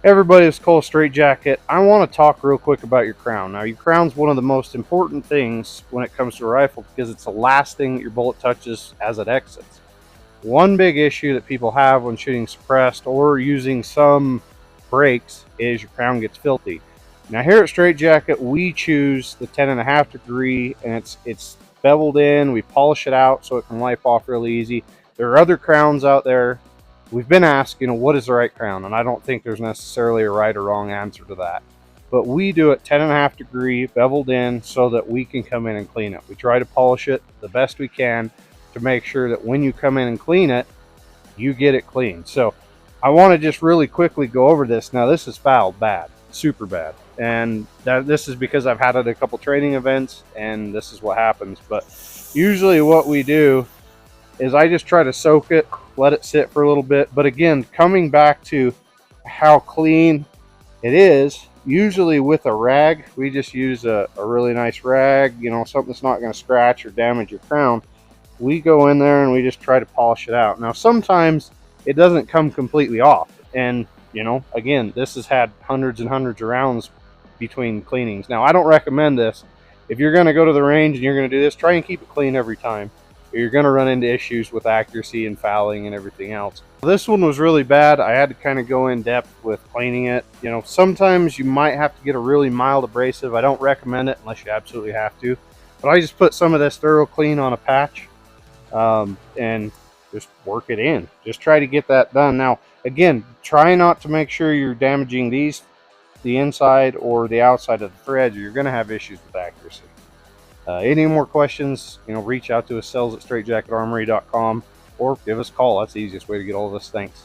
Everybody, it's Cole Straight Jacket. I want to talk real quick about your crown. Now, your crown's one of the most important things when it comes to a rifle because it's the last thing that your bullet touches as it exits. One big issue that people have when shooting suppressed or using some brakes is your crown gets filthy. Now, here at Straight Jacket, we choose the 10.5 degree, and it's beveled in. We polish it out so it can wipe off really easy. There are other crowns out there. We've been asked, what is the right crown? And I don't think there's necessarily a right or wrong answer to that. But we do it 10.5 degree, beveled in, so that we can come in and clean it. We try to polish it the best we can to make sure that when you come in and clean it, you get it clean. So I want to just really quickly go over this. Now, this is fouled bad, super bad. And this is because I've had it at a couple training events, and this is what happens. But usually what we do is I just try to soak it, let it sit for a little bit. But again, coming back to how clean it is, usually with a rag, we just use a really nice rag, something that's not going to scratch or damage your crown. We go in there and we just try to polish it out. Now, sometimes it doesn't come completely off. And, again, this has had hundreds and hundreds of rounds between cleanings. Now, I don't recommend this. If you're going to go to the range and you're going to do this, try and keep it clean every time. You're going to run into issues with accuracy and fouling and everything else. This one was really bad. I had to kind of go in depth with cleaning it. Sometimes you might have to get a really mild abrasive. I don't recommend it unless you absolutely have to. But I just put some of this Thorough Clean on a patch and just work it in. Just try to get that done. Now, again, try not to make sure you're damaging the inside or the outside of the threads, or you're going to have issues with accuracy. Any more questions, reach out to us, sales@straightjacketarmory.com, or give us a call. That's the easiest way to get all of us. Thanks.